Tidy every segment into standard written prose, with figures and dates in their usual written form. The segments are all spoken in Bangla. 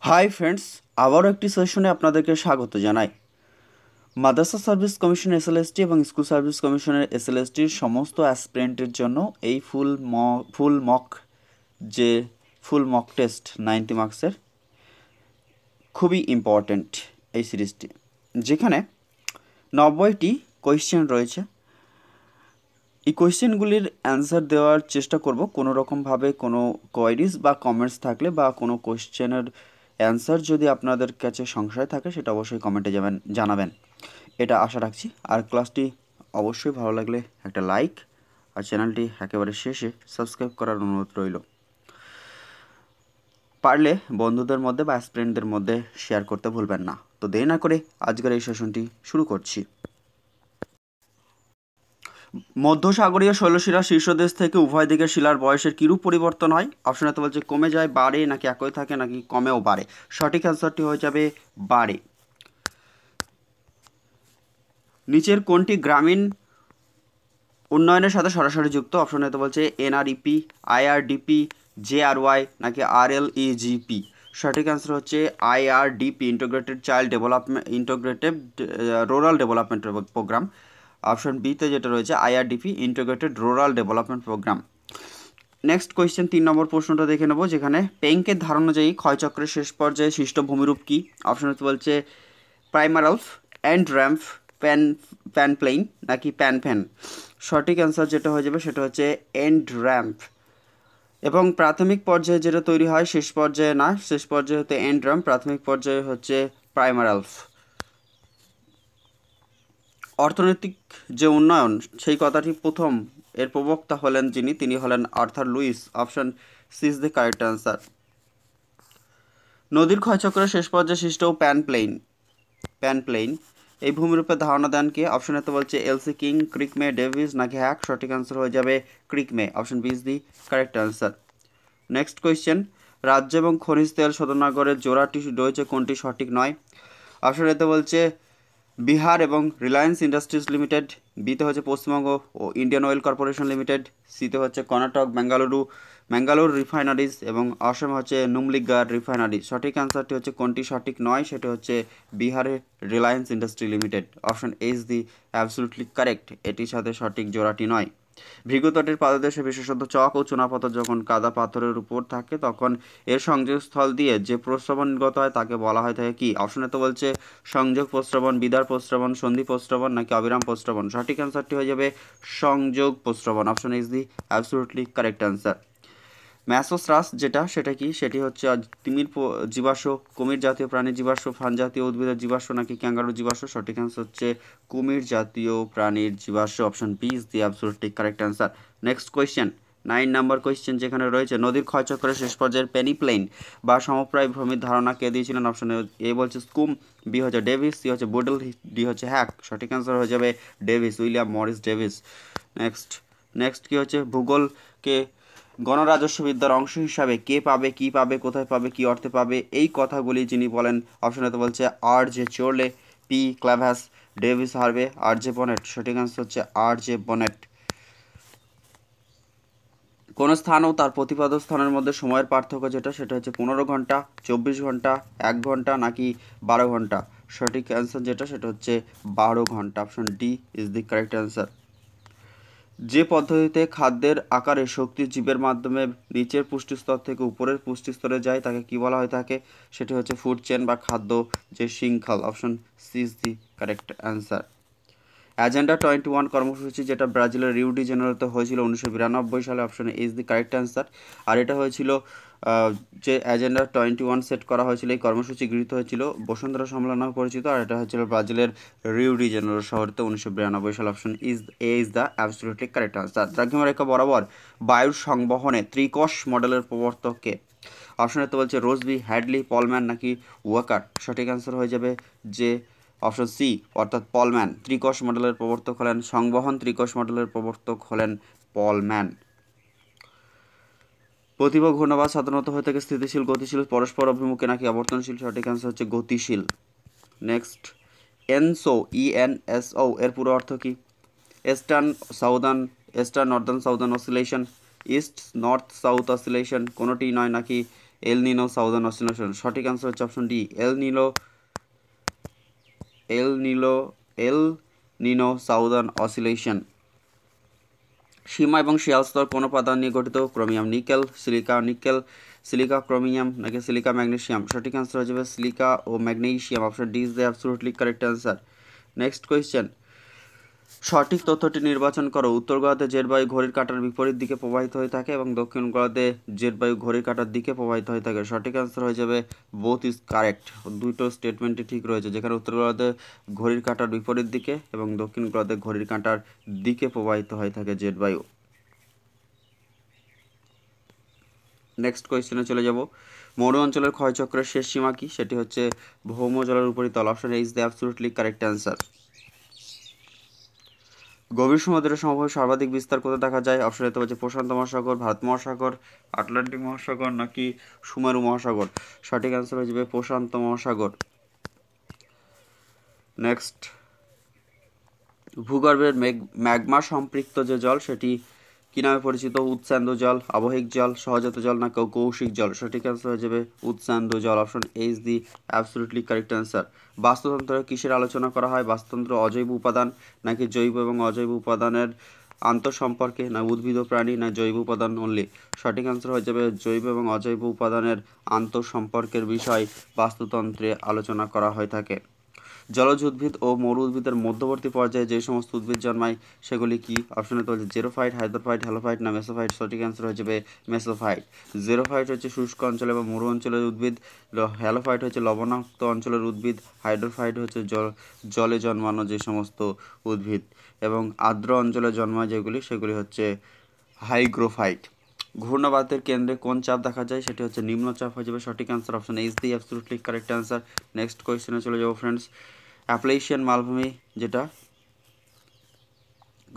হাই ফ্রেন্ডস, আবারও একটি সেশনে আপনাদেরকে স্বাগত জানাই। মাদ্রাসা সার্ভিস কমিশন এসএলএসটি এবং স্কুল সার্ভিস কমিশনের এসএলএসটির সমস্ত অ্যাসপিরেন্টের জন্য এই যে ফুল মক টেস্ট 90 মার্কসের খুবই ইম্পর্ট্যান্ট এই সিরিজটি, যেখানে 90টি কোয়েশ্চেন রয়েছে। এই কোয়েশ্চেনগুলির অ্যান্সার দেওয়ার চেষ্টা করব। কোনো রকমভাবে কোনো কোয়ারিজ বা কমেন্টস থাকলে বা কোনো কোয়েশ্চেনের অ্যান্সার যদি আপনাদের কাছে সংশয় থাকে, সেটা অবশ্যই কমেন্টে জানাবেন, এটা আশা রাখছি। আর ক্লাসটি অবশ্যই ভালো লাগলে একটা লাইক আর চ্যানেলটি একেবারে শেষে সাবস্ক্রাইব করার অনুরোধ রইল। পারলে বন্ধুদের মধ্যে বা ফ্রেন্ডদের মধ্যে শেয়ার করতে ভুলবেন না। তো দেরি না করে আজকের এই সেশনটি শুরু করছি। মধ্যসাগরীয় শৈলশিরা শীর্ষদেশ থেকে উভয় দিকের শিলার বয়সের কিরূপ পরিবর্তন হয়? অপশনে তো বলছে কমে যায়, বাড়ে, নাকি একই থাকে, নাকি কমেও বাড়ে। সঠিক অ্যান্সারটি হয়ে যাবে বাড়ে। নিচের কোনটি গ্রামীণ উন্নয়নের সাথে সরাসরি যুক্ত? অপশনে তো বলছে এনআরইপি, আইআরডিপি, জেআরওয়াই, নাকি আরএলইজিপি। সঠিক অ্যান্সার হচ্ছে IRDP, integrated rural development programme. Option বিতে যেটা রয়েছে IRDP, integrated rural development programme. Next question 3 number প্রশ্নটা দেখে নেব, যেখানে পেঙ্কের ধারণা অনুযায়ী ক্ষয়চক্রের শেষ পর্যায়ে সৃষ্ট ভূমিরূপ কি? অপশন বলছে প্রাইমারালফ, এন্ড র্যাম্প, প্যানপ্লেইন, নাকি প্যানফ্যান। সঠিক অ্যান্সার যেটা হয়ে যাবে সেটা হচ্ছে এন্ড র্যাম্প। এবং প্রাথমিক পর্যায়ে যেটা তৈরি হয়, শেষ পর্যায়ে না, শেষ পর্যায়ে হতে এন্ড র্যাম্প, প্রাথমিক পর্যায়ে হচ্ছে প্রাইমারালফ। অর্থনৈতিক যে উন্নয়ন, সেই কথাটি প্রথম এর প্রবক্তা হলেন যিনি, তিনি হলেন Arthur Lewis. Option C is the correct answer. নদীর ক্ষয়চক্রের শেষ পর্যায়ে সৃষ্ট প্যানপ্লেইন এই ভূমিরূপের ধারণা দেন কে? অপশনে তো বলছে এলসি কিং, ক্রিকমে, ডেভিস, নাকি হ্যাক। সঠিক অ্যান্সার হয়ে যাবে ক্রিকমে। Option B is the correct answer. Next question, রাজ্য এবং খনিজ তেল শোধনাগারের জোড়াটি রয়েছে কোনটি সঠিক নয়? অপশন এতে বলছে বিহার এবং রিলায়েন্স ইন্ডাস্ট্রিজ লিমিটেড, বিতে হচ্ছে পশ্চিমবঙ্গ ও ইন্ডিয়ান অয়েল কর্পোরেশন লিমিটেড, সিতে হচ্ছে কর্ণাটক ম্যাঙ্গালোর রিফাইনারিজ, এবং অসমে হচ্ছে নুমলিগড় রিফাইনারি। সঠিক অ্যান্সারটি হচ্ছে কোনটি সঠিক নয়, সেটা হচ্ছে বিহারের Reliance industry limited. Option A is the absolutely correct, এটির সাথে সঠিক জোড়াটি নয়। ভৃগুতটের পাদদেশে বিশেষত চক ও চুনাপাথর যখন কাদা পাথরের উপর থাকে, তখন এর সংযোগস্থল দিয়ে যে প্রস্রবণ নির্গত হয় তাকে বলা হয় থাকে কি? অপশনে তো বলছে সংযোগ প্রস্রবণ, বিদার প্রস্রবণ, সন্ধি প্রস্রবণ, নাকি অবিরাম প্রস্রবণ। সঠিক অ্যান্সারটি হয়ে যাবে সংযোগ প্রস্রবণ। Option is the absolutely correct answer. ম্যাসোস্রাস যেটা, সেটা কি? সেটি হচ্ছে তিমির জীবাশ্ম, কুমির জাতীয় প্রাণীর জীবাশ্ম, ফান জাতীয় উদ্ভিদের জীবাশ্ম, নাকি ক্যাঙ্গারুর জীবাশ্ম। সঠিক অ্যান্সার হচ্ছে কুমির জাতীয় প্রাণীর জীবাশ্ম। Option B is the absolutely correct answer. Next question, 9 number question, যেখানে রয়েছে নদীর ক্ষয়চক্রের শেষ পর্যায়ের পেনিপ্লেইন বা সমপ্রায় ভূমির ধারণা কে দিয়েছিলেন? অপশন এ বলছে স্কুম, বি হচ্ছে ডেভিস, সি হচ্ছে বুডল, ডি হচ্ছে হ্যাক। সঠিক অ্যান্সার হয়ে যাবে Davis, William Morris Davis. Next কি হচ্ছে ভূগোলকে গণরাজস্ববিদ্যার অংশ হিসাবে কে পাবে, কি পাবে, কোথায় পাবে, কি অর্থে পাবে, এই কথাগুলি যিনি বলেন, অপশনে তো বলছে আর জে চোরলে, পি ক্লাভাস, ডেভিস হার্ভে, আর জে বনেট। সঠিক আনসার হচ্ছে আর জে বনেট। কোন স্থান ও তার প্রতিপাদ্য স্থানের মধ্যে সময়ের পার্থক্য যেটা, সেটা হচ্ছে 15 ঘন্টা, 24 ঘন্টা, 1 ঘন্টা, নাকি 12 ঘন্টা। সঠিক অ্যান্সার যেটা, সেটা হচ্ছে 12 ঘন্টা। Option D is the correct answer. যে পদ্ধতিতে খাদ্যের আকারে শক্তি জীবের মাধ্যমে নিচের পুষ্টিস্তর থেকে উপরের পুষ্টিস্তরে যায়, তাকে কি বলা হয়ে থাকে? সেটি হচ্ছে ফুড চেন বা খাদ্য যে শৃঙ্খল। Option C is the correct answer. Agenda 21 কর্মসূচি যেটা ব্রাজিলের রিও ডি জেনেরোতে হয়েছিল 1992 সালে। Option A is the correct answer. আর এটা হয়েছিল যে অ্যাজেন্ডা 21 সেট করা হয়েছিল, এই কর্মসূচি গৃহীত হয়েছিল বসুন্ধরা সম্মেলন নামে পরিচিত, আর এটা হয়েছিল ব্রাজিলের রিও ডি জেনেরো শহরতে 1992 সালে। Option A is the absolutely correct answer. দ্রাঘিমারেখা বরাবর বায়ুর সংবহনে ত্রিকোষ মডেলের প্রবর্তককে? অপশনে তো বলছে রোজবি, হ্যাডলি, পলম্যান, নাকি ওয়াকার। সঠিক অ্যান্সার হয়ে যাবে যে অপশন সি, অর্থাৎ পলম্যান। ত্রিকোষ মডেলের প্রবর্তক হলেন, সংবহন ত্রিকোষ মডেলের প্রবর্তক হলেন পলম্যান। প্রতিভা ঘূর্ণাবাদ সাধারণত হয়ে থাকে স্থিতিশীল, গতিশীল, পরস্পর অভিমুখে, নাকি আবর্তনশীল। সঠিক অ্যান্সার হচ্ছে গতিশীল। নেক্সট, এনসো, ইএনএসও এর পুরো অর্থ কি? Eastern northern southern oscillation, east north south oscillation, কোনোটি নয়, নাকি এল নিনো সাউদার্ন অসিলেশন। সঠিক অ্যান্সার হচ্ছে option D, El Nino southern oscillation. Sima এবং শিয়াল স্তর কোন উপাদান নিয়ে গঠিত? ক্রোমিয়াম। সিলিকা ক্রোমিয়াম নাকি সিলিকা ম্যাগনেসিয়াম? সঠিক অ্যান্সার হয়ে যাবে সিলিকা ও magnesium. Option D is the absolutely correct answer. Next question, সঠিক তথ্যটি নির্বাচন করো। উত্তর গোলার্ধে জেট বায়ু ঘড়ির কাঁটার বিপরীত দিকে প্রবাহিত হয়ে থাকে এবং দক্ষিণ গোলার্ধে জেট বায়ু ঘড়ির কাঁটার দিকে প্রবাহিত হয়ে থাকে। সঠিক অ্যান্সার হয়ে যাবে বোথ ইজ কারেক্ট। দুটো স্টেটমেন্টই ঠিক রয়েছে, যেখানে উত্তর গোলার্ধে ঘড়ির কাঁটার বিপরীত দিকে এবং দক্ষিণ গোলার্ধে ঘড়ির কাঁটার দিকে প্রবাহিত হয়ে থাকে জেট বায়ু। নেক্সট কোয়েশ্চেনে চলে যাব। মরু অঞ্চলের ক্ষয়চক্রের শেষ সীমা কি? সেটি হচ্ছে ভৌম জলের উপরিতল। Option A is the absolutely correct answer. গভীর সমুদ্রের সমভূমির সর্বাধিক বিস্তার কোথায় দেখা যায়? অপশন এতে হচ্ছে প্রশান্ত মহাসাগর, ভারত মহাসাগর, আটলান্টিক মহাসাগর নাকি সুমেরু মহাসাগর? সঠিক অ্যান্সার হয়ে যাবে প্রশান্ত মহাসাগর। নেক্সট, ভূগর্ভের ম্যাগমা সম্পৃক্ত যে জল সেটি কি নামে পরিচিত? উৎসান্দু জল, আবহিক জল, সহজাত জল না কৌশিক জল? সঠিক অ্যান্সার হয়ে যাবে উৎসান্দু জল। Option A is the absolutely correct answer. বাস্তুতন্ত্রে কিসের আলোচনা করা হয়? বাস্তুতন্ত্র অজৈব উপাদান নাকি জৈব এবং অজৈব উপাদানের আন্তঃসম্পর্কে, না উদ্ভিদ ও প্রাণী, না জৈব উপাদান অনলি? সঠিক অ্যান্সার হয়ে যাবে জৈব এবং অজৈব উপাদানের আন্তঃসম্পর্কের বিষয় বাস্তুতন্ত্রে আলোচনা করা হয়ে থাকে। জলজ উদ্ভিদ ও মরু উদ্ভিদের মধ্যবর্তী পর্যায়ে যে সমস্ত উদ্ভিদ জন্মায় সেগুলি কি? অপশনে তো হচ্ছে জেরোফাইট, হাইড্রোফাইট, হ্যালোফাইট না মেসোফাইট? সঠিক অ্যান্সার হয়ে যাবে মেসোফাইট। জেরোফাইট হচ্ছে শুষ্ক অঞ্চলে বা মরু অঞ্চলের উদ্ভিদ, হ্যালোফাইট হচ্ছে লবণাক্ত অঞ্চলের উদ্ভিদ, হাইড্রোফাইট হচ্ছে জলে জন্মানো যে সমস্ত উদ্ভিদ, এবং আর্দ্র অঞ্চলে জন্মায় যেগুলি সেগুলি হচ্ছে হাইগ্রোফাইট। ঘূর্ণাবাতের কেন্দ্রে কোন চাপ দেখা যায়? সেটি হচ্ছে নিম্নচাপ হয়ে যাবে। সঠিক answer option is the absolutely correct answer. Next কোয়েশ্চেনে চলে যাবো ফ্রেন্ডস। অ্যাপ্লেশিয়ান মালভূমি যেটা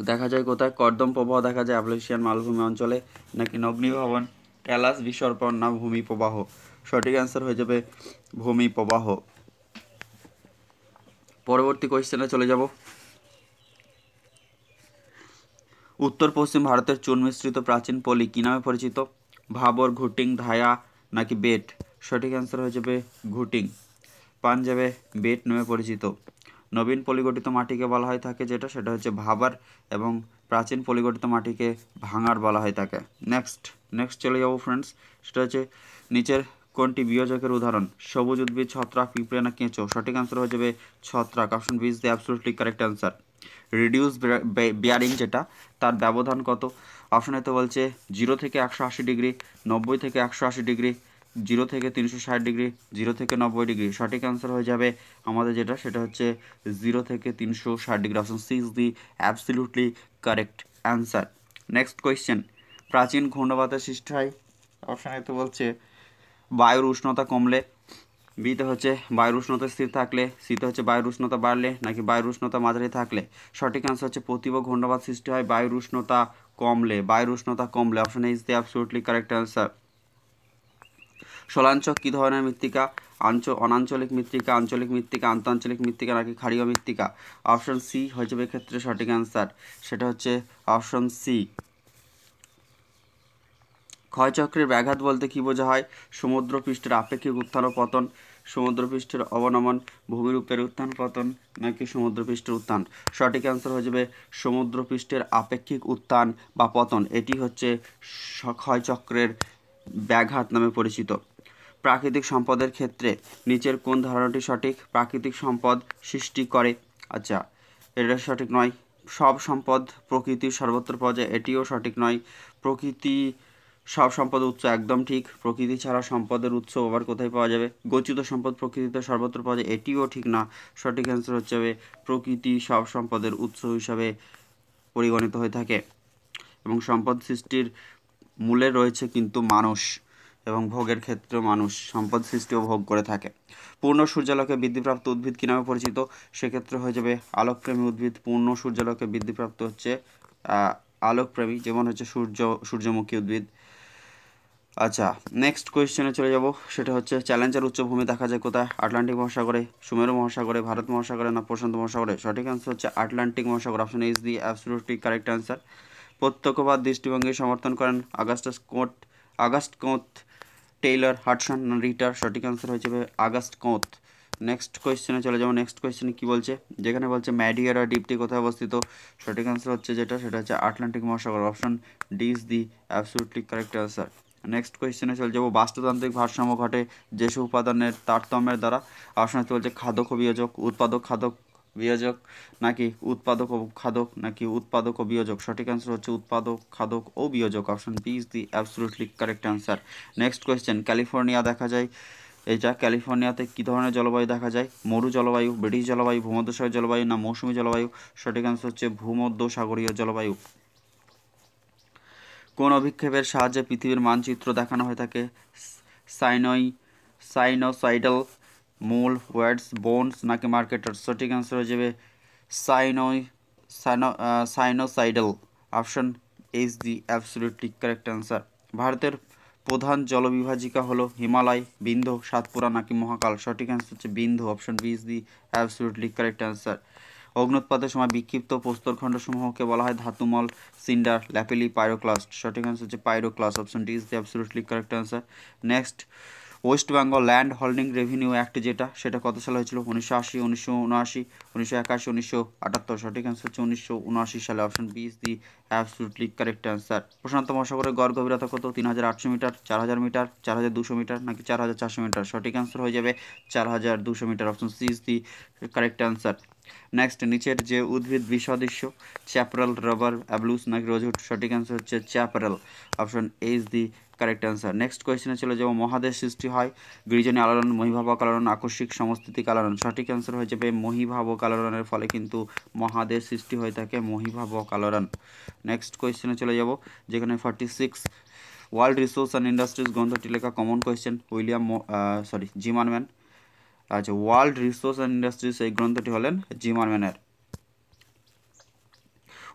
দেখা যায় কোথায়? কর্দম প্রবাহ দেখা যায় অ্যাপ্লেশিয়ান মালভূমি অঞ্চলে, নাকি অগ্নিভবন, ক্যালাস বিসর্পণ না ভূমি প্রবাহ? সঠিক অ্যান্সার হয়ে যাবে ভূমি প্রবাহ। পরবর্তী কোয়েশ্চেনে চলে যাব। উত্তর পশ্চিম ভারতের চুন মিশ্রিত প্রাচীন পলি কি নামে পরিচিত? ভাবর, ঘুটিং, ধায়া নাকি বেট? সঠিক অ্যান্সার হয়ে যাবে ঘুটিং। পাঞ্জাবে বেট নামে পরিচিত। নবীন পলিগঠিত মাটিকে বলা হয় থাকে যেটা, সেটা হচ্ছে ভাবার, এবং প্রাচীন পলিগঠিত মাটিকে ভাঙার বলা হয় থাকে। নেক্সট চলে যাবো ফ্রেন্ডস। সেটা হচ্ছে নিচের কোনটি বিয়োজকের উদাহরণ? সবুজ উদ্ভিদ, ছত্রাক, পিঁপড়ে না কেঁচো? সঠিক অ্যান্সার হয়ে যাবে ছত্রাক। Option B is the absolutely correct answer. Reduce bearing যেটা, তার ব্যবধান কত? অপশন এতে বলছে 0 থেকে 180 ডিগ্রি, 90 থেকে 180 ডিগ্রি, 0 থেকে 360 ডিগ্রি, 0 থেকে 90 ডিগ্রি? সঠিক অ্যান্সার হয়ে যাবে আমাদের যেটা, সেটা হচ্ছে 0 থেকে 360 degree. Option C is the absolutely correct answer. Next question, প্রাচীন ঘূর্ণবাতের সৃষ্টি হয়? অপশন এতে বলছে বায়ুর উষ্ণতা কমলে, বিতে হচ্ছে বায়ুর উষ্ণতা স্থির থাকলে, সিতে হচ্ছে বায়ুর উষ্ণতা বাড়লে, নাকি বায়ুর উষ্ণতা মাঝারি থাকলে? সঠিক অ্যান্সার হচ্ছে প্রতীব ঘূর্ণবাত সৃষ্টি হয় বায়ুর উষ্ণতা কমলে। Option is the absolutely correct answer. সোলাঞ্চক কী ধরনের মৃত্তিকা? অনাঞ্চলিক মৃত্তিকা, আঞ্চলিক মৃত্তিকা, আন্তঃআঞ্চলিক মৃত্তিকা নাকি ক্ষারীয় মৃত্তিকা? অপশন সি হয়ে যাবে ক্ষেত্রে সঠিক অ্যান্সার, সেটা হচ্ছে অপশন সি। ক্ষয়চক্রের ব্যাঘাত বলতে কী বোঝা হয়? সমুদ্রপৃষ্ঠের আপেক্ষিক উত্থান ও পতন, সমুদ্রপৃষ্ঠের অবনমন, ভূমিরূপের উত্থান পতন নাকি সমুদ্রপৃষ্ঠের উত্থান? সঠিক অ্যান্সার হয়ে যাবে সমুদ্রপৃষ্ঠের আপেক্ষিক উত্থান বা পতন। এটি হচ্ছে ক্ষয়চক্রের ব্যাঘাত নামে পরিচিত। প্রাকৃতিক সম্পদের ক্ষেত্রে নিচের কোন ধারণাটি সঠিক? প্রাকৃতিক সম্পদ সৃষ্টি করে, আচ্ছা এটা সঠিক নয়। সব সম্পদ প্রকৃতির সর্বত্র পাওয়া যায়, এটিও সঠিক নয়। প্রকৃতি সব সম্পদের উৎস একদম ঠিক, প্রকৃতি ছাড়া সম্পদের উৎস আবার কোথায় পাওয়া যাবে? গচ্ছিত সম্পদ প্রকৃতিতে সর্বত্র পাওয়া যায়, এটিও ঠিক না। সঠিক অ্যান্সার হচ্ছে প্রকৃতি সব সম্পদের উৎস হিসাবে পরিগণিত হয়ে থাকে, এবং সম্পদ সৃষ্টির মূলে রয়েছে কিন্তু মানুষ, এবং ভোগের ক্ষেত্রেও মানুষ সম্পদ সৃষ্টি ও ভোগ করে থাকে। পূর্ণ সূর্যালোকে বৃদ্ধিপ্রাপ্ত উদ্ভিদ কী নামে পরিচিত? সেক্ষেত্রে হয়ে যাবে আলোকপ্রেমী উদ্ভিদ। পূর্ণ সূর্যালোকে বৃদ্ধিপ্রাপ্ত হচ্ছে আলোকপ্রেমী, যেমন হচ্ছে সূর্যমুখী উদ্ভিদ। আচ্ছা, নেক্সট কোয়েশ্চেনে চলে যাব। সেটা হচ্ছে চ্যালেঞ্জের উচ্চভূমি দেখা যায় কোথায়? আটলান্টিক মহাসাগরে, সুমেরু মহাসাগরে, ভারত মহাসাগরে না প্রশান্ত মহাসাগরে? সঠিক অ্যান্সার হচ্ছে আটলান্টিক মহাসাগর। Option is the absolutely correct answer. প্রত্যক্ষবাদ দৃষ্টিভঙ্গি সমর্থন করেন আগাস্ট কোঁৎ টেইলর, হাডসন না রিটার? সঠিক অ্যান্সার হয়ে যাবে আগস্ট কোঁত। নেক্সট কোয়েশ্চেনে চলে যাবো। নেক্সট কোয়েশ্চেনে কি বলছে, যেখানে বলছে ম্যাডিয়ারা দ্বীপটি কোথায় অবস্থিত? সঠিক অ্যান্সার হচ্ছে যেটা, সেটা হচ্ছে আটলান্টিক মহাসাগর। Option D is the absolutely correct answer. Next কোয়েশ্চেনে চলে যাবো। বাস্তুতান্ত্রিক ভারসাম্য ঘটে যেসব উপাদানের তারতম্যের দ্বারা? অপশন হচ্ছে বলছে খাদক ও বিয়োজক, উৎপাদক খাদক বিয়োজক, নাকি উৎপাদক ও খাদক, নাকি উৎপাদক ও বিয়োজক? সঠিক অ্যান্সার হচ্ছে উৎপাদক খাদক ও বিয়োজক। Option B is the absolutely correct answer. Next question, California দেখা যায়, এইটা ক্যালিফোর্নিয়াতে কী ধরনের জলবায়ু দেখা যায়? মরু জলবায়ু, ব্রিটিশ জলবায়ু, ভূমধ্যসাগরীয় জলবায়ু না মৌসুমী জলবায়ু? সঠিক অ্যান্সার হচ্ছে ভূমধ্যসাগরীয় জলবায়ু। কোন অভিক্ষেপের সাহায্যে পৃথিবীর মানচিত্র দেখানো হয়ে থাকে? সাইনোসাইডাল, মূল, ওয়ার্ডস, বোনস নাকি মার্কেটার? সঠিক অ্যান্সার হয়ে যাবে সাইনোসাইডাল। Option is the absolutely correct answer. ভারতের প্রধান জলবিভাজিকা হলো হিমালয়, বিন্ধ্য, সাতপুরা নাকি মহাকাল? সঠিক অ্যান্সার হচ্ছে বিন্ধ্য। Option B is the absolutely correct answer. অগ্নুৎপাতের সময় বিক্ষিপ্ত প্রস্তরখণ্ডসমূহকে বলা হয় ধাতুমল, সিন্ডার, ল্যাপিলি, পাইরোক্লাস্ট? সঠিক অ্যান্সার হচ্ছে pyroclast. Option D is the absolutely correct answer. Next, West Bengal land holding revenue act যেটা, সেটা কত সালে হয়েছিল? 1980, 1979, 1981, 1978? সঠিক অ্যান্সার হচ্ছে 1979 সালে। Option B is the absolutely correct answer. প্রশান্ত মহাসাগরের গড় গভীরতা কত? 3800 মিটার, 4000 মিটার, 4200 মিটার নাকি 4400 মিটার? সঠিক অ্যান্সার হয়ে যাবে 4200 metre. Option C is the correct answer. Next, নিচের যে উদ্ভিদ বিসদৃশ্য, চ্যাপারেল, রাবার, অ্যাবলুস নাকি রোজউড? সঠিক অ্যান্সার হচ্ছে chaparral. Option A is the correct answer. Next কোয়েশ্চেনে চলে যাবো। মহাদেশ সৃষ্টি হয় গৃজনী আলোড়ন, মহিভাবক আলোড়ন, আকস্মিক সমস্থিতিক আলোড়ন? সঠিক অ্যান্সার হয়ে যাবে মহিভাবক আলোড়নের ফলে কিন্তু মহাদেশ সৃষ্টি হয়ে থাকে মহিভাবক আলোড়ন। নেক্সট কোয়েশ্চেনে চলে যাব, যেখানে 46 ওয়ার্ল্ড রিসোর্স অ্যান্ড ইন্ডাস্ট্রিজ গ্রন্থটি লেখা কমন কোয়েশ্চেন, জিমারম্যান। আচ্ছা, ওয়ার্ল্ড রিসোর্স অ্যান্ড ইন্ডাস্ট্রিজ এই গ্রন্থটি হলেন জিমারম্যানের।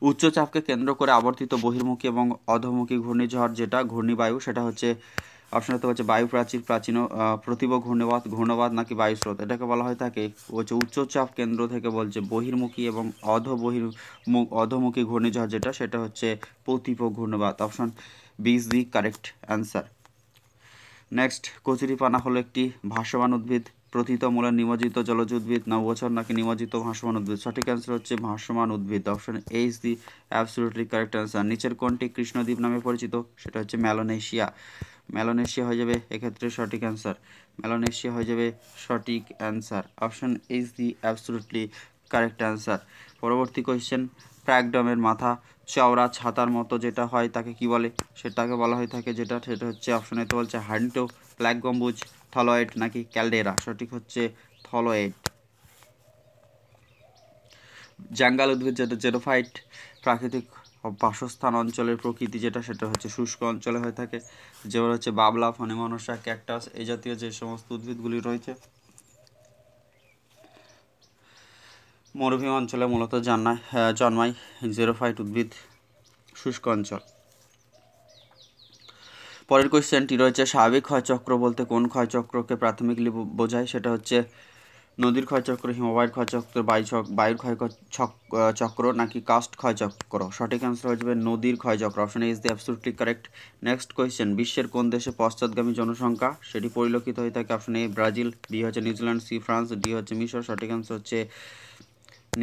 উচ্চচাপকে কেন্দ্র করে আবর্তিত বহির্মুখী এবং অধোমুখী ঘূর্ণিঝড় যেটা ঘূর্ণিবায়ু, সেটা হচ্ছে অপশন হচ্ছে বায়ু প্রাচীর, প্রতিভ ঘূর্ণবাদ নাকি বায়ুস্রোত? এটাকে বলা হয় থাকে হচ্ছে উচ্চচাপ কেন্দ্র থেকে বলছে বহির্মুখী এবং অধোমুখী ঘূর্ণিঝড় যেটা, সেটা হচ্ছে প্রতিভ ঘূর্ণবাদ। Option B is the correct answer. Next, কচুরিপানা হলো একটি ভাসমান উদ্ভিদ, প্রথিত মূলে নিমজ্জিত জলজ উদ্ভিদ না উভচর নাকি নিমজ্জিত ভাসমান উদ্ভিদ? সঠিক অ্যান্সার হচ্ছে ভাসমান উদ্ভিদ। Option A is the absolutely correct answer. নিচের কোনটি কৃষ্ণদ্বীপ নামে পরিচিত? সেটা হচ্ছে মেলানেশিয়া। মেলানেশিয়া হয়ে যাবে এক্ষেত্রে সঠিক অ্যান্সার। মেলানেশিয়া হয়ে যাবে সঠিক answer. Option is the absolutely correct answer. পরবর্তী কোয়েশ্চেন, প্র্যাগডমের মাথা চওড়া ছাতার মতো যেটা হয় তাকে কি বলে? সেটাকে বলা হয়ে থাকে যেটা, সেটা হচ্ছে অপশন এতে বলছে হান্টো, ব্ল্যাক গম্বুজ, থলয়েড নাকি ক্যালডেরা? সঠিক হচ্ছে থলয়েড। জাঙ্গাল উদ্ভিদ যেটা জেরোফাইট, প্রাকৃতিক বাসস্থান অঞ্চলের প্রকৃতি যেটা, সেটা হচ্ছে শুষ্ক অঞ্চলে হয়ে থাকে, যেমন হচ্ছে বাবলা, ফণিমনসা, ক্যাকটাস এই জাতীয় যে সমস্ত উদ্ভিদগুলি রয়েছে মরুভূমি অঞ্চলে মূলত জন্মায় জেরোফাইট উদ্ভিদ, শুষ্ক অঞ্চল। পরের কোয়েশ্চেনটি রয়েছে, স্বাভাবিক ক্ষয়চক্র বলতে কোন ক্ষয়চক্রকে প্রাথমিকলি বোঝায়? সেটা হচ্ছে নদীর ক্ষয়চক্র, হিমবাহের ক্ষয়চক্র, বায়ুর চক্র নাকি কাস্ট ক্ষয়চক্র? সঠিক অ্যান্সার হয়ে যাবে নদীর ক্ষয়চক্র। Option A is the absolutely correct. Next question, বিশ্বের কোন দেশে পশ্চাৎগামী জনসংখ্যা সেটি পরিলক্ষিত হয়ে থাকে? অপশন এ ব্রাজিল, বি হচ্ছে নিউজিল্যান্ড, সি ফ্রান্স, ডি হচ্ছে মিশর? সঠিক অ্যান্সার হচ্ছে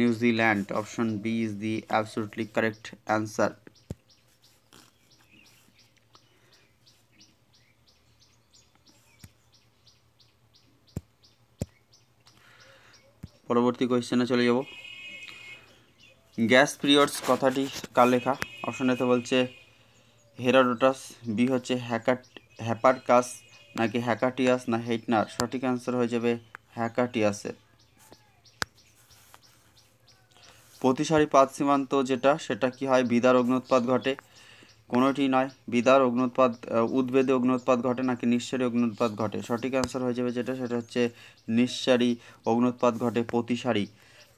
New Zealand. Option B is the absolutely correct answer. পরবর্তী কোয়েশ্চেনে চলে যাব। গ্যাস পিরিয়ডস কথাটি কার লেখা? অপশন এতে বলছে হেরোডোটাস, বি হচ্ছে হ্যাপারকাস নাকি হ্যাকাটিয়াস না হেইটনার? সঠিক অ্যান্সার হয়ে যাবে হ্যাকাটিয়াসের। প্রতিসারী পাত সীমান্ত যেটা, সেটা কি হয়? বিদার অগ্নুৎপাত ঘটে? কোনোটি নয়। বিদার অগ্নুৎপাত উদ্বেদে অগ্নুৎপাত ঘটে নাকি নিঃসারী অগ্নুৎপাত ঘটে? সঠিক অ্যান্সার হয়ে যাবে যেটা, সেটা হচ্ছে নিঃসারী অগ্নুৎপাত ঘটে।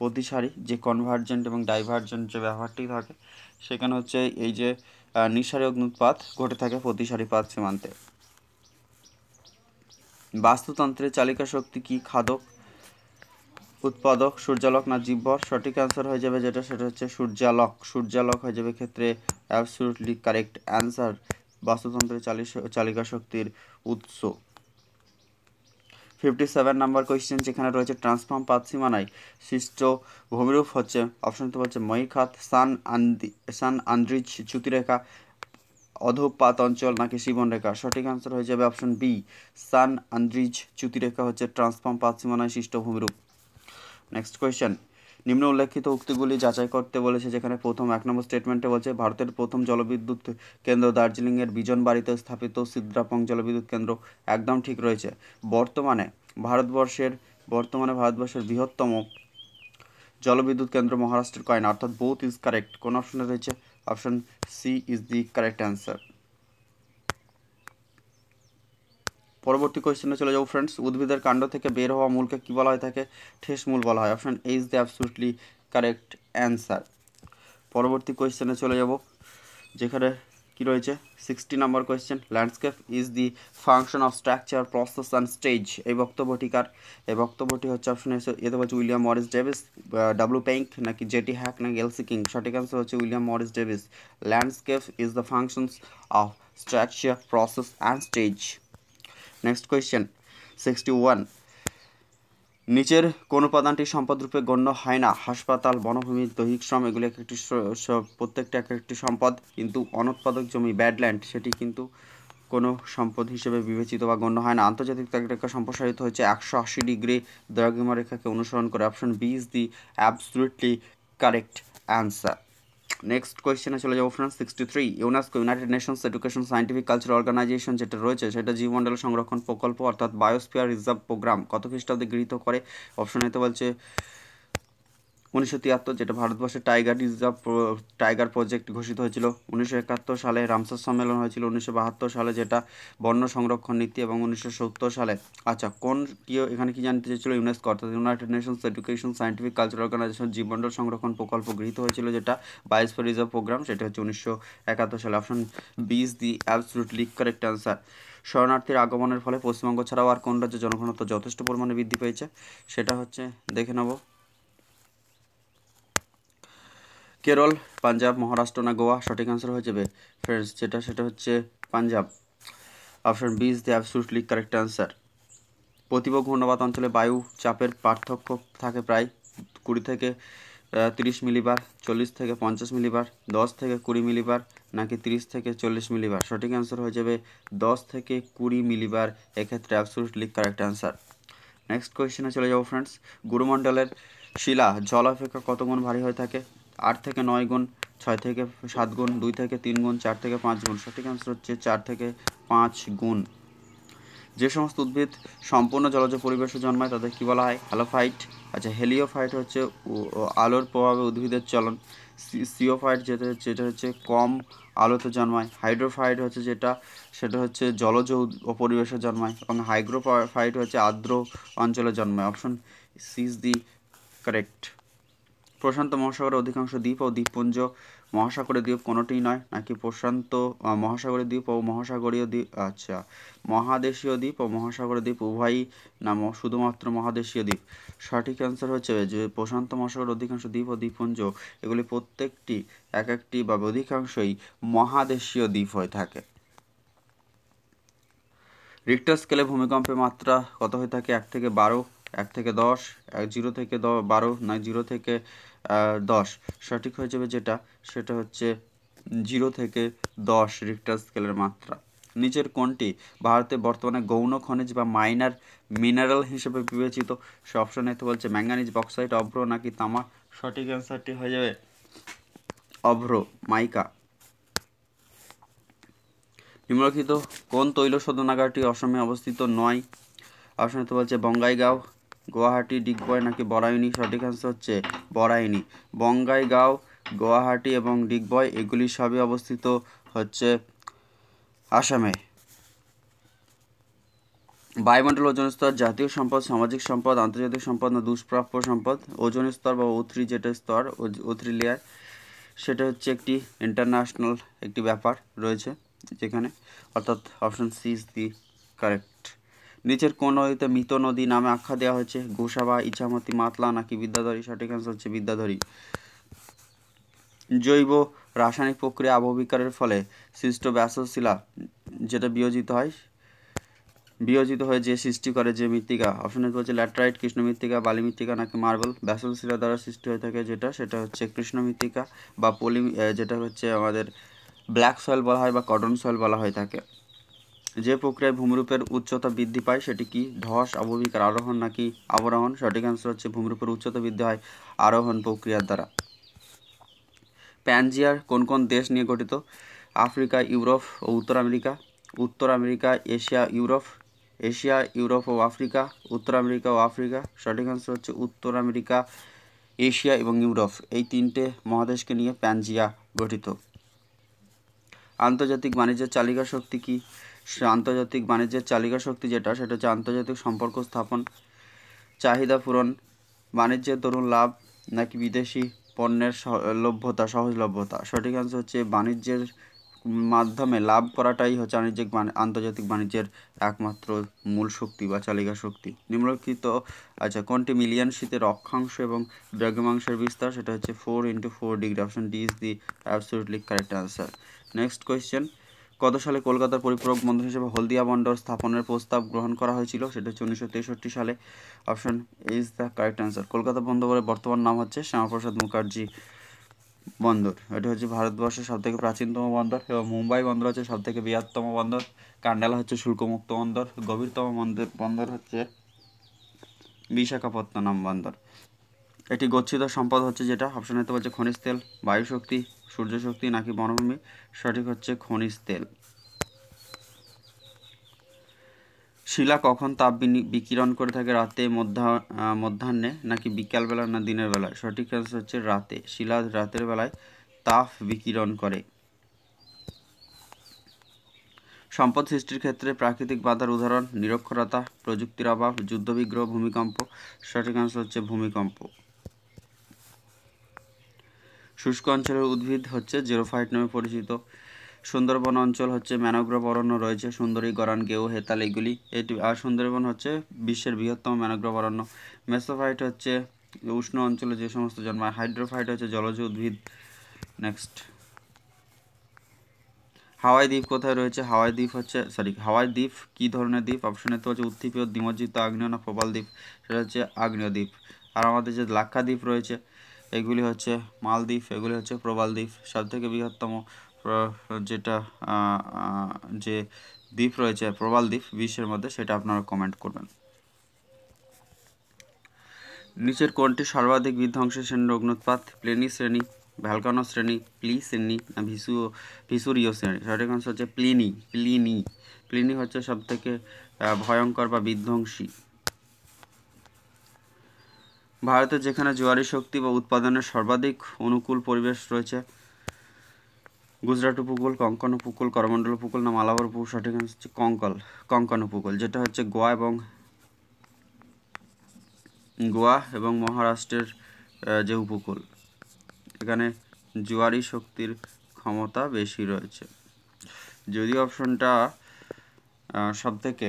প্রতিসারী যে কনভার্জেন্ট এবং ডাইভার্জেন্ট যে ব্যবহারটি থাকে, সেখানে হচ্ছে এই যে নিঃসারী অগ্নুৎপাত ঘটে থাকে প্রতিসারী পাত সীমান্তে। বাস্তুতন্ত্রের চালিকা শক্তি কি? খাদক, উৎপাদক, সূর্যালোক না জীবভর? সঠিক অ্যান্সার হয়ে যাবে যেটা, সেটা হচ্ছে সূর্যালোক। সূর্যালোক হয়ে যাবে ক্ষেত্রে অ্যাবসলিউটলি কারেক্ট অ্যান্সার। বাস্তুতন্ত্রের চালিকা শক্তির উৎস। 57 নাম্বার কোয়েশ্চেন, যেখানে রয়েছে ট্রান্সফর্ম পাত সীমানায় সৃষ্ট ভূমিরূপ হচ্ছে, অপশনটি বলছে মহীখাত, সান আন্দ্রিজ চ্যুতিরেখা, অধোপাত অঞ্চল নাকি জীবনরেখা। সঠিক আনসার হয়ে যাবে অপশন বি, সান আন্দ্রিজ চ্যুতিরেখা হচ্ছে ট্রান্সফর্ম পাত সীমানায় সৃষ্ট ভূমিরূপ। নেক্সট কোয়েশ্চেন, নিম্ন উল্লেখিত উক্তিগুলি যাচাই করতে বলেছে, যেখানে প্রথম 1 নম্বর স্টেটমেন্টে বলছে ভারতের প্রথম জলবিদ্যুৎ কেন্দ্র দার্জিলিংয়ের বিজনবাড়িতে স্থাপিত সিদ্রাপং জলবিদ্যুৎ কেন্দ্র একদম ঠিক রয়েছে। বর্তমানে ভারতবর্ষের বৃহত্তম জলবিদ্যুৎ কেন্দ্র মহারাষ্ট্রের কয়না, অর্থাৎ বোথ ইজ কারেক্ট। কোন অপশনে রয়েছে? Option C is the correct answer. পরবর্তী কোয়েশ্চেনে চলে যাবো ফ্রেন্ডস। উদ্ভিদের কাণ্ড থেকে বের হওয়া মূলকে কী বলা হয় থাকে? ঠেস মূল বলা হয়। Option A is the absolutely correct answer. পরবর্তী কোয়েশ্চেনে চলে যাব, যেখানে কি রয়েছে 60 নম্বর question, landscape is the function of structure process and stage. এই বক্তব্যটিকার, এই বক্তব্যটি হচ্ছে অপশন এতে বলছে William Morris Davis, W Penck নাকি জেটি হ্যাক নাকি এলসি কিং। সঠিক অ্যান্সার হচ্ছে William Morris Davis. Landscape is the functions of structure process and stage. Next question 61, নিচের কোন উপাদানটি সম্পদ রূপে গণ্য হয় না? হাসপাতাল, বনভূমি, দৈহিক শ্রম, এগুলি একটি প্রত্যেকটা এক একটি সম্পদ, কিন্তু অনুৎপাদক জমি ব্যাডল্যান্ড সেটি কিন্তু কোনো সম্পদ হিসেবে বিবেচিত বা গণ্য হয় না। আন্তর্জাতিক তাপরেখা সম্প্রসারিত হয়েছে 180 ডিগ্রি দ্রাঘিমা রেখাকে অনুসরণ করে। Option B is the absolutely correct answer. Next কোয়েশ্চেনে চলে যাবো friends. 63, UNESCO United Nations Education Scientific Culture organisation যেটা রয়েছে সেটা জীবমণ্ডল সংরক্ষণ প্রকল্প অর্থাৎ বায়োস্ফিয়ার রিজার্ভ প্রোগ্রাম কত খ্রিস্টাব্দে গৃহীত করে? অপশন এতে বলছে 1973, যেটা ভারতবর্ষের টাইগার প্রজেক্ট ঘোষিত হয়েছিল। 1971 সালে রামসার সম্মেলন হয়েছিল। 1972 সালে যেটা বন্য সংরক্ষণ নীতি, এবং 1970 সালে, আচ্ছা কোন এখানে কি জানতে চেয়েছিল? ইউনেস্কো অর্থাৎ United Nations Education Scientific Culture Organisation জীবমণ্ডল সংরক্ষণ প্রকল্প গৃহীত হয়েছিল, যেটা বায়োস্ফিয়ার রিজার্ভ প্রোগ্রাম, সেটা হচ্ছে 1971 সালে। Option B is the absolutely correct answer. শরণার্থীর আগমনের ফলে পশ্চিমবঙ্গ ছাড়াও আর কোন রাজ্যে জনঘনত্ব যথেষ্ট পরিমাণে বৃদ্ধি পেয়েছে? সেটা হচ্ছে, দেখে নেব, কেরল, পাঞ্জাব, মহারাষ্ট্র না গোয়া। সঠিক আনসার হয়ে যাবে ফ্রেন্ডস সেটা হচ্ছে Punjab. Option B is the absolutely correct answer. প্রতিব ঘূর্ণবাত অঞ্চলে বায়ু চাপের পার্থক্য থাকে প্রায় 20 থেকে 30 মিলিবার, 40 থেকে 50 মিলিবার, 10 থেকে 20 মিলিবার নাকি 30 থেকে 40 মিলিবার। সঠিক আনসার হয়ে যাবে 10 থেকে 20 মিলিবার, এক্ষেত্রে অ্যাবসলিউটলি কারেক্ট আনসার। নেক্সট কোয়েশ্চেনে চলে যাবো ফ্রেন্ডস। গুরুমণ্ডলের শিলা জল অপেক্ষা কত গুণ ভারী হয়ে থাকে? 8 থেকে 9 গুণ, 6 থেকে 7 গুণ, 2 থেকে 3 গুণ, 4 থেকে 5 গুণ। সঠিক আনসার হচ্ছে 4 থেকে 5 গুণ। যে সমস্ত উদ্ভিদ সম্পূর্ণ জলজ পরিবেশে জন্মায় তাদের কী বলা হয়? হ্যালোফাইট। আচ্ছা, হেলিওফাইট হচ্ছে আলোর প্রভাবে উদ্ভিদের চলন। সিওফাইট যেটা হচ্ছে কম আলোতে জন্মায়। হাইড্রোফাইট হচ্ছে সেটা হচ্ছে জলজ পরিবেশে জন্মায়, এবং হাইগ্রোফাইট হচ্ছে আর্দ্র অঞ্চলে জন্মায়। Option C is the correct. প্রশান্ত মহাসাগরের অধিকাংশ দ্বীপ ও দ্বীপপুঞ্জ মহাসাগরীয় দ্বীপ কোনোটিই নয়, নাকি প্রশান্ত মহাসাগরীয় দ্বীপ ও মহাসাগরীয় দ্বীপ, আচ্ছা মহাদেশীয় দ্বীপ ও মহাসাগরীয় দ্বীপ উভয়ই না শুধুমাত্র মহাদেশীয় দ্বীপ। সঠিক অ্যান্সার হচ্ছে যে প্রশান্ত মহাসাগরের অধিকাংশ দ্বীপ ও দ্বীপপুঞ্জ এগুলি প্রত্যেকটি এক একটি বা অধিকাংশই মহাদেশীয় দ্বীপ হয়ে থাকে। রিক্টার স্কেলে ভূমিকম্পের মাত্রা কত হয়ে থাকে? 1 থেকে 12, 1 থেকে 10, 0 থেকে 12 না 0 থেকে 10। সঠিক হয়ে যাবে সেটা হচ্ছে 0 থেকে 10 রিক্টার স্কেলের মাত্রা। নিচের কোনটি ভারতে বর্তমানে গৌণ খনিজ বা মাইনার মিনারেল হিসেবে বিবেচিত? সে অপশনে তো বলছে ম্যাঙ্গানিজ, বক্সাইট, অভ্র নাকি তামা। সঠিক অ্যান্সারটি হয়ে যাবে অভ্র, মাইকা। নিম্নলিখিত কোন তৈল শোধনাগারটি অসমে অবস্থিত নয়? অপশন তো বলছে বঙ্গাইগাঁও, গুয়াহাটি, ডিগবয় নাকি বরাইনি। সঠিক আনসার হচ্ছে বরাইনি। বঙ্গাইগাঁও, গুয়াহাটি এবং ডিগবয় এগুলি সবই অবস্থিত হচ্ছে আসামে। বায়ুমণ্ডল ওজোন স্তর জাতীয় সম্পদ, সামাজিক সম্পদ, আন্তর্জাতিক সম্পদ না দুষ্প্রাপ্য সম্পদ? ওজোন স্তর বা O3 যেটা স্তর, O3 লেয়ার, সেটা হচ্ছে একটি ইন্টারন্যাশনাল একটি ব্যাপার রয়েছে যেখানে, অর্থাৎ option C is the correct. নিচের কোন নদীতে মৃত নদী নামে আখ্যা দেওয়া হয়েছে? গোসাবা, ইছামতি, মাতলা নাকি বিদ্যাধরী। সঠিক অ্যান্সার হচ্ছে বিদ্যাধরী। জৈব রাসায়নিক প্রক্রিয়া আবহবিকারের ফলে সৃষ্ট ব্যাসল্ট শিলা যেটা বিয়োজিত হয়ে যে সৃষ্টি করে যে মৃত্তিকা, অপশন এ হচ্ছে ল্যাটেরাইট, কৃষ্ণ মৃত্তিকা, বালি মৃত্তিকা নাকি মার্বেল। ব্যাসল্ট শিলা দ্বারা সৃষ্টি হয়ে থাকে সেটা হচ্ছে কৃষ্ণ মৃত্তিকা বা যেটা হচ্ছে আমাদের ব্ল্যাক সয়েল বলা হয় বা কটন সয়েল বলা হয়ে থাকে। যে প্রক্রিয়ায় ভূমিরূপের উচ্চতা বৃদ্ধি পায় সেটি কি? ধস, আবহবিকার, আরোহণ নাকি আবরোহণ? সঠিক অ্যান্সার হচ্ছে ভূমিরূপের উচ্চতা বৃদ্ধি হয় আরোহণ প্রক্রিয়ার দ্বারা। প্যানজিয়ার কোন কোন দেশ নিয়ে গঠিত? আফ্রিকা, ইউরোপ ও উত্তর আমেরিকা, উত্তর America, Asia, Europe, Asia, Europe ও আফ্রিকা, উত্তর আমেরিকা ও আফ্রিকা। সঠিক অ্যান্সার হচ্ছে উত্তর আমেরিকা, এশিয়া এবং ইউরোপ, এই তিনটে মহাদেশকে নিয়ে প্যানজিয়া গঠিত। আন্তর্জাতিক বাণিজ্যের চালিকা শক্তি কি? আন্তর্জাতিক বাণিজ্যের চালিকা শক্তি সেটা হচ্ছে আন্তর্জাতিক সম্পর্ক স্থাপন, চাহিদা পূরণ, বাণিজ্যের দরুন লাভ নাকি বিদেশি পণ্যের সহজলভ্যতা। সঠিক অ্যান্সার হচ্ছে বাণিজ্যের মাধ্যমে লাভ করাটাই হচ্ছে আন্তর্জাতিক বাণিজ্যের একমাত্র মূল শক্তি বা চালিকা শক্তি। নিম্নলিখিত কোনটি মিলিয়ন শীতের অক্ষাংশ এবং দ্রাঘিমাংশের বিস্তার? সেটা হচ্ছে 4 × 4 degree. Option D is the absolutely correct answer. Next question, কত সালে কলকাতার পরিপূরক বন্দর হিসেবে হলদিয়া বন্দর স্থাপনের প্রস্তাব গ্রহণ করা হয়েছিল? সেটা হচ্ছে 1963 সালে। Option is the correct answer. Kolkata বন্দরের বর্তমান নাম হচ্ছে শ্যামাপ্রসাদ মুখার্জি বন্দর। এটা হচ্ছে ভারতবর্ষের সবথেকে প্রাচীনতম বন্দর এবং মুম্বাই বন্দর হচ্ছে সবথেকে বৃহত্তম বন্দর। কান্ডালা হচ্ছে শুল্কমুক্ত বন্দর। গভীরতম বন্দর হচ্ছে বিশাখাপত্তনম বন্দর। এটি গচ্ছিত সম্পদ হচ্ছে যেটা, অপশন এতে বলছে খনিজ তেল, বায়ু শক্তি, সূর্য শক্তি নাকি বনভূমি। সঠিক হচ্ছে খনিজ তেল। শিলা কখন তাপ বিকিরণ করে থাকে? রাতে, মধ্যাহ্নে নাকি বিকালবেলা না দিনের বেলায়? সঠিক অ্যান্সার হচ্ছে রাতে। শিলা রাতের বেলায় তাপ বিকিরণ করে। সম্পদ সৃষ্টির ক্ষেত্রে প্রাকৃতিক বাধার উদাহরণ? নিরক্ষরতা, প্রযুক্তির অভাব, যুদ্ধবিগ্রহ, ভূমিকম্প। সঠিক অ্যান্সার হচ্ছে ভূমিকম্প। শুষ্ক অঞ্চলের উদ্ভিদ হচ্ছে জেরোফাইট নামে পরিচিত। সুন্দরবন অঞ্চল হচ্ছে ম্যানোগ্রোভ অরণ্য রয়েছে, সুন্দরী, গরান, গেও, হেতাল এগুলি। আর সুন্দরবন হচ্ছে বিশ্বের বৃহত্তম ম্যানোগ্রোভ অরণ্য। মেসোফাইট হচ্ছে উষ্ণ অঞ্চলে যে সমস্ত জন্মায়। হাইড্রোফাইট হচ্ছে জলজ উদ্ভিদ। নেক্সট, হাওয়াই দ্বীপ কোথায় রয়েছে? হাওয়াই দ্বীপ কী ধরনের দ্বীপ? অপশনে তো হচ্ছে উত্থিপীয়, দ্বিমজ্জিত, আগ্নেয় না প্রবাল দ্বীপ। সেটা হচ্ছে আগ্নেয় দ্বীপ। আর আমাদের যে লাক্ষাদ্বীপ রয়েছে এগুলি হচ্ছে মালদ্বীপ, এগুলি হচ্ছে প্রবাল দ্বীপ। সবথেকে বৃহত্তম যেটা যে দ্বীপ রয়েছে প্রবাল দ্বীপ বিশ্বের মধ্যে, সেটা আপনারা কমেন্ট করবেন। নিচের কোনটি সর্বাধিক বিধ্বংসী শ্রেণীর অগ্নুৎপাত? প্লেনি শ্রেণী, ভ্যালকানো শ্রেণী, প্লি শ্রেণী না ভিসুরীয় শ্রেণী? সঠিক অংশ হচ্ছে প্লিনি হচ্ছে সব থেকে ভয়ঙ্কর বা বিধ্বংসী। ভারতে যেখানে জোয়ারি শক্তি বা উৎপাদনের সর্বাধিক অনুকূল পরিবেশ রয়েছে? গুজরাট উপকূল, কঙ্কন উপকূল, করমণ্ডল উপকূল না মালাবার উপকূল? সঠিক অংশ হচ্ছে কঙ্কন উপকূল, যেটা হচ্ছে গোয়া এবং মহারাষ্ট্রের যে উপকূল, এখানে জোয়ারি শক্তির ক্ষমতা বেশি রয়েছে। যদি অপশনটা সবথেকে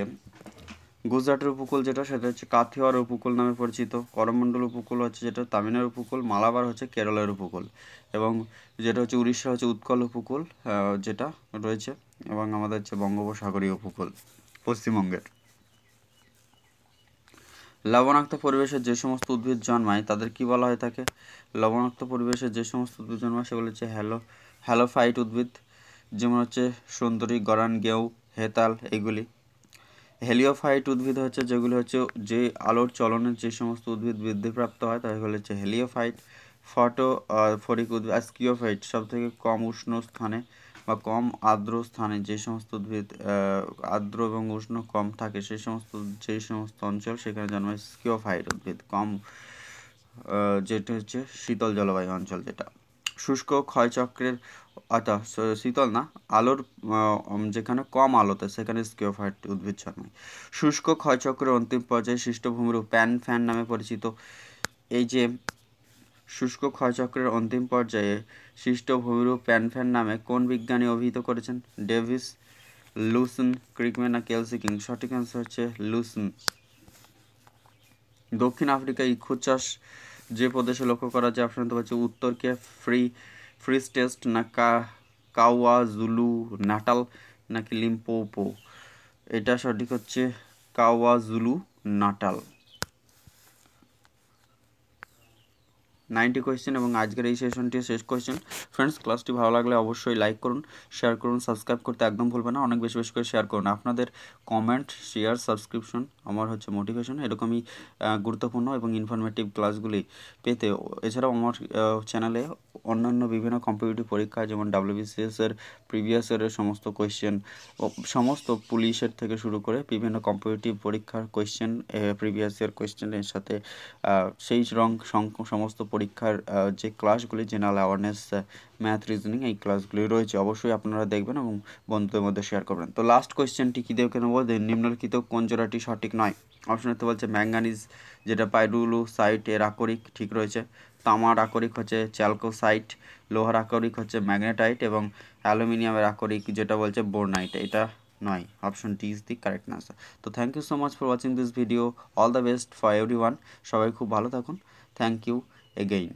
গুজরাটের উপকূল যেটা, সেটা হচ্ছে কাথিয়াওয়াড় উপকূল নামে পরিচিত। করমণ্ডল উপকূল হচ্ছে যেটা তামিলনাড়ুর উপকূল। মালাবার হচ্ছে কেরলের উপকূল। এবং যেটা হচ্ছে উড়িষ্যা হচ্ছে উৎকল উপকূল যেটা রয়েছে, এবং আমাদের হচ্ছে বঙ্গোপসাগরীয় উপকূল পশ্চিমবঙ্গের। লবণাক্ত পরিবেশে যে সমস্ত উদ্ভিদ জন্মায় তাদের কি বলা হয়ে থাকে? লবণাক্ত পরিবেশে যে সমস্ত উদ্ভিদ জন্মায় সেগুলো হচ্ছে হ্যালোফাইট উদ্ভিদ, যেমন হচ্ছে সুন্দরী, গরান, গেউ, হেতাল এগুলি। হেলিওফাইট উদ্ভিদ হচ্ছে যেগুলি হচ্ছে যে আলোর চলনের যে সমস্ত উদ্ভিদ বৃদ্ধিপ্রাপ্ত হয় তাহলে হচ্ছে হেলিওফাইট। ফরিক উদ্ভিদ আর স্কিওফাইট সব থেকে কম উষ্ণ স্থানে বা কম আর্দ্র স্থানে যে সমস্ত উদ্ভিদ আর্দ্র এবং উষ্ণ কম থাকে সেই সমস্ত অঞ্চল সেখানে জন্মায় স্কিওফাইট উদ্ভিদ, কম যেটা হচ্ছে শীতল জলবায়ু অঞ্চল যেটা। শুষ্ক ক্ষয়চক্রের অর্থাৎ শীতল না, আলোর যেখানে কম আলোতে সেখানে স্কিওফাইট উদ্ভিদ জন্মায়। শুষ্ক ক্ষয়চক্রের অন্তিম পর্যায়ে সৃষ্ট ভূমিরূপ প্যান নামে পরিচিত। এই যে শুষ্ক ক্ষয়চক্রের অন্তিম পর্যায়ে সৃষ্ট ভূমিরূপ প্যান নামে কোন বিজ্ঞানী অভিহিত করেছেন? ডেভিস, লুসন, ক্রিকম্যান না কেলসি কিং? সঠিক অ্যান্সার হচ্ছে লুসন। দক্ষিণ আফ্রিকায় ইক্ষু চাষ যে প্রদেশে লক্ষ্য করা যায়? অপশন হচ্ছে উত্তর কেপ, ফ্রি ফ্রিজ টেস্ট না কাওয়াজুলু নাটাল নাকি লিম্পোপো? এটা সঠিক হচ্ছে কাওয়াজুলু নাটাল। 90 কোয়েশ্চেন এবং আজকের এই সেশনটি শেষ কোয়েশ্চেন। ফ্রেন্ডস, ক্লাসটি ভালো লাগলে অবশ্যই লাইক করুন, শেয়ার করুন, সাবস্ক্রাইব করতে একদম ভুলবেন না। অনেক বেশি বেশি করে শেয়ার করুন। আপনাদের কমেন্ট, শেয়ার, সাবস্ক্রিপশন আমার হচ্ছে মোটিভেশন। এরকমই গুরুত্বপূর্ণ এবং ইনফরমেটিভ ক্লাসগুলি পেতে এছাড়াও আমার চ্যানেলে অন্যান্য বিভিন্ন কম্পিটিটিভ পরীক্ষা যেমন WBCS-এর প্রিভিয়াস ইয়ারের সমস্ত কোয়েশ্চেন, সমস্ত পুলিশের থেকে শুরু করে বিভিন্ন কম্পিটিটিভ পরীক্ষার কোয়েশ্চেন, প্রিভিয়াস ইয়ার কোয়েশ্চেনের সাথে সেই সমস্ত পরীক্ষার যে ক্লাসগুলি, জেনারেল অ্যাওয়ারনেস, ম্যাথ, রিজনিং, এই ক্লাসগুলি রয়েছে। অবশ্যই আপনারা দেখবেন এবং বন্ধুদের মধ্যে শেয়ার করবেন। তো লাস্ট কোয়েশ্চেনটি কী দেখে নেব, নিম্নলিখিত কোন জোড়াটি সঠিক নয়? অপশনেতে বলছে ম্যাঙ্গানিজ, যেটা পাইরুলোসাইট এর আকরিক, ঠিক রয়েছে। তামার আকরিক হচ্ছে চ্যালকোসাইট, লোহার আকরিক হচ্ছে ম্যাগনেটাইট এবং অ্যালুমিনিয়ামের আকরিক যেটা বলছে বোরনাইট, এটা নয়। Option D is the correct answer. তো thank you so much for watching this video. All the best for everyone. সবাই খুব ভালো থাকুন। Thank you again.